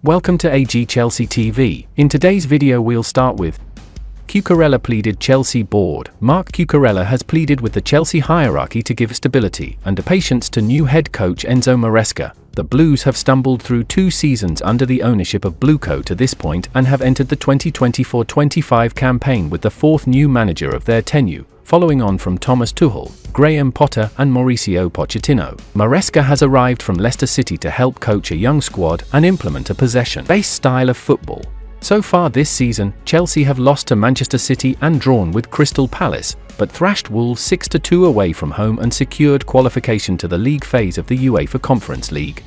Welcome to AG Chelsea TV. In today's video we'll start with Cucurella pleaded Chelsea board. Marc Cucurella has pleaded with the Chelsea hierarchy to give stability and patience to new head coach Enzo Maresca. The Blues have stumbled through 2 seasons under the ownership of Blueco to this point and have entered the 2024-25 campaign with the 4th new manager of their tenure, following on from Thomas Tuchel, Graham Potter and Mauricio Pochettino. Maresca has arrived from Leicester City to help coach a young squad and implement a possession-based style of football. So far this season, Chelsea have lost to Manchester City and drawn with Crystal Palace, but thrashed Wolves 6-2 away from home and secured qualification to the league phase of the UEFA Conference League.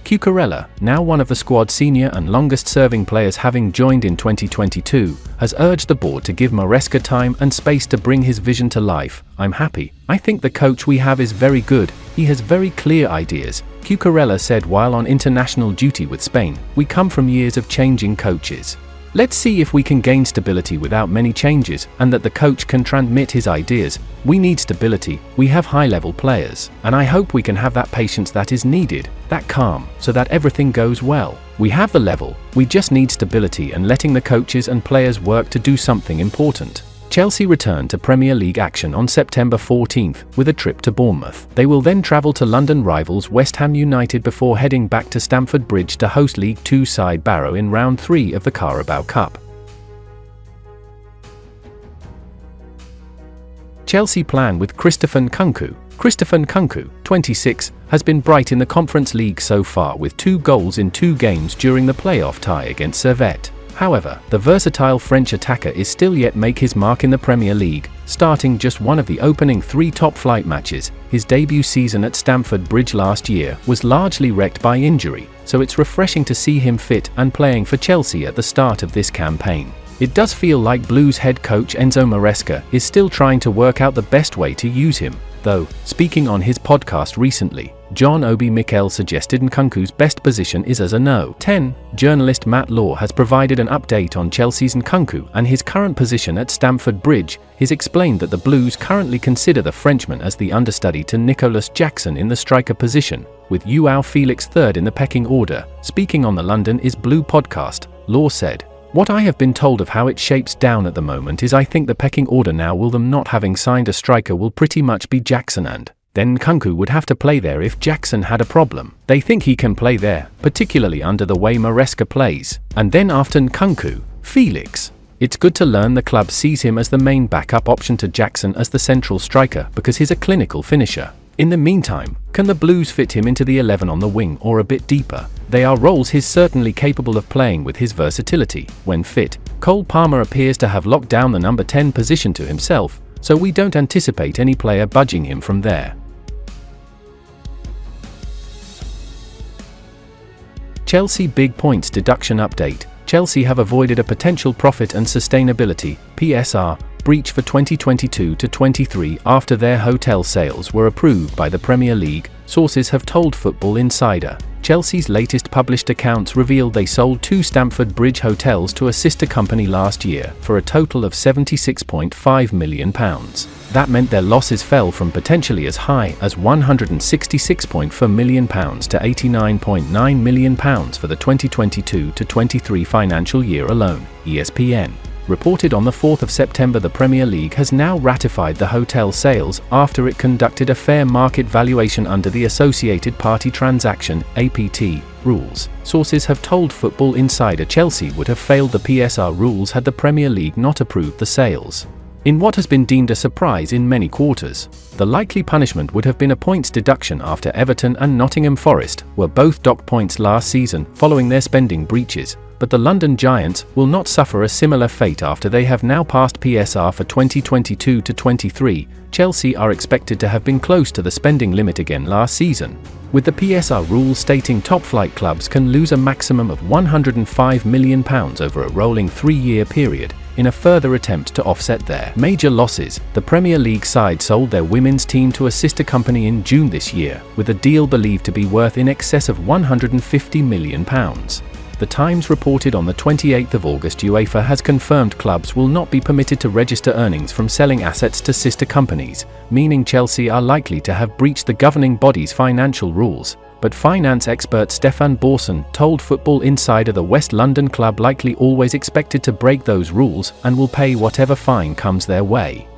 Cucurella, now one of the squad's senior and longest-serving players having joined in 2022, has urged the board to give Maresca time and space to bring his vision to life. "I'm happy. I think the coach we have is very good. He has very clear ideas," Cucurella said while on international duty with Spain. "We come from years of changing coaches. Let's see if we can gain stability without many changes and that the coach can transmit his ideas. We need stability, we have high-level players, and I hope we can have that patience that is needed, that calm, so that everything goes well. We have the level, we just need stability and letting the coaches and players work to do something important." Chelsea returned to Premier League action on September 14th with a trip to Bournemouth. They will then travel to London rivals West Ham United before heading back to Stamford Bridge to host League 2 side Barrow in round 3 of the Carabao Cup. Chelsea plan with Christopher Nkunku. Christopher Nkunku, 26, has been bright in the Conference League so far with 2 goals in 2 games during the playoff tie against Servette. However, the versatile French attacker is still yet make his mark in the Premier League, starting just one of the opening 3 top-flight matches. His debut season at Stamford Bridge last year was largely wrecked by injury, so it's refreshing to see him fit and playing for Chelsea at the start of this campaign. It does feel like Blues head coach Enzo Maresca is still trying to work out the best way to use him, though. Speaking on his podcast recently, John Obi Mikel suggested Nkunku's best position is as a No. 10. Journalist Matt Law has provided an update on Chelsea's Nkunku and his current position at Stamford Bridge. He's explained that the Blues currently consider the Frenchman as the understudy to Nicolas Jackson in the striker position, with João Felix third in the pecking order. Speaking on the London is Blue podcast, Law said, "What I have been told of how it shapes down at the moment is I think the pecking order now will them not having signed a striker will pretty much be Jackson and then Nkunku would have to play there if Jackson had a problem. They think he can play there, particularly under the way Maresca plays. And then after Nkunku, Felix. It's good to learn the club sees him as the main backup option to Jackson as the central striker because he's a clinical finisher. In the meantime, can the Blues fit him into the 11 on the wing or a bit deeper? They are roles he's certainly capable of playing with his versatility. When fit, Cole Palmer appears to have locked down the number 10 position to himself, so we don't anticipate any player budging him from there." Chelsea big points deduction update. Chelsea have avoided a potential profit and sustainability (PSR) breach for 2022-23 after their hotel sales were approved by the Premier League, sources have told Football Insider. Chelsea's latest published accounts revealed they sold 2 Stamford Bridge hotels to a sister company last year for a total of £76.5 million. That meant their losses fell from potentially as high as £166.4 million to £89.9 million for the 2022-23 financial year alone, ESPN reported on the 4th of September. The Premier League has now ratified the hotel sales after it conducted a fair market valuation under the Associated Party Transaction (APT) rules. Sources have told Football Insider Chelsea would have failed the PSR rules had the Premier League not approved the sales. In what has been deemed a surprise in many quarters, the likely punishment would have been a points deduction after Everton and Nottingham Forest were both docked points last season following their spending breaches. But the London Giants will not suffer a similar fate after they have now passed PSR for 2022-23. Chelsea are expected to have been close to the spending limit again last season, with the PSR rules stating top-flight clubs can lose a maximum of £105 million over a rolling 3-year period. In a further attempt to offset their major losses, the Premier League side sold their women's team to a sister company in June this year, with a deal believed to be worth in excess of £150 million. The Times reported on the 28th of August UEFA has confirmed clubs will not be permitted to register earnings from selling assets to sister companies, meaning Chelsea are likely to have breached the governing body's financial rules. but finance expert Stefan Borson told Football Insider the West London club likely always expected to break those rules and will pay whatever fine comes their way.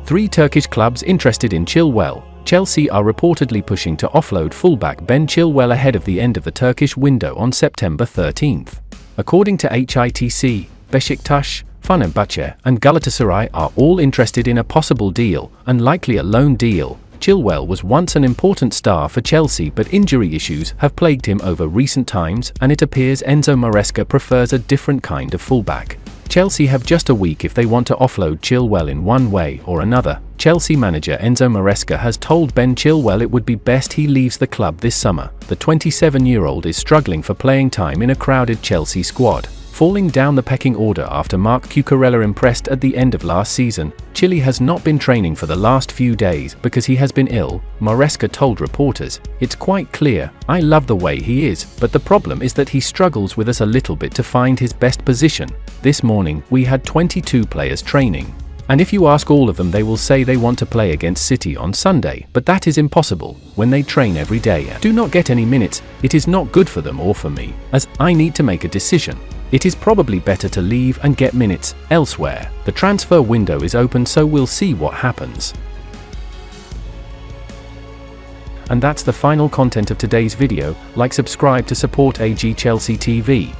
3 Turkish clubs interested in Chilwell. Chelsea are reportedly pushing to offload fullback Ben Chilwell ahead of the end of the Turkish window on September 13th. According to HITC, Beşiktaş, Fenerbahçe, and Galatasaray are all interested in a possible deal, and likely a loan deal. Chilwell was once an important star for Chelsea, but injury issues have plagued him over recent times, and it appears Enzo Maresca prefers a different kind of fullback. Chelsea have just a week if they want to offload Chilwell in one way or another. Chelsea manager Enzo Maresca has told Ben Chilwell it would be best he leaves the club this summer. The 27-year-old is struggling for playing time in a crowded Chelsea squad, falling down the pecking order after Marc Cucurella impressed at the end of last season. Chile has not been training for the last few days because he has been ill, Maresca told reporters. It's quite clear, I love the way he is, but the problem is that he struggles with us a little bit to find his best position. This morning, we had 22 players training. And if you ask all of them, they will say they want to play against City on Sunday, but that is impossible when they train every day and do not get any minutes. It is not good for them or for me, as I need to make a decision. It is probably better to leave and get minutes elsewhere. The transfer window is open, so we'll see what happens. And that's the final content of today's video. Like, subscribe to support AG Chelsea TV.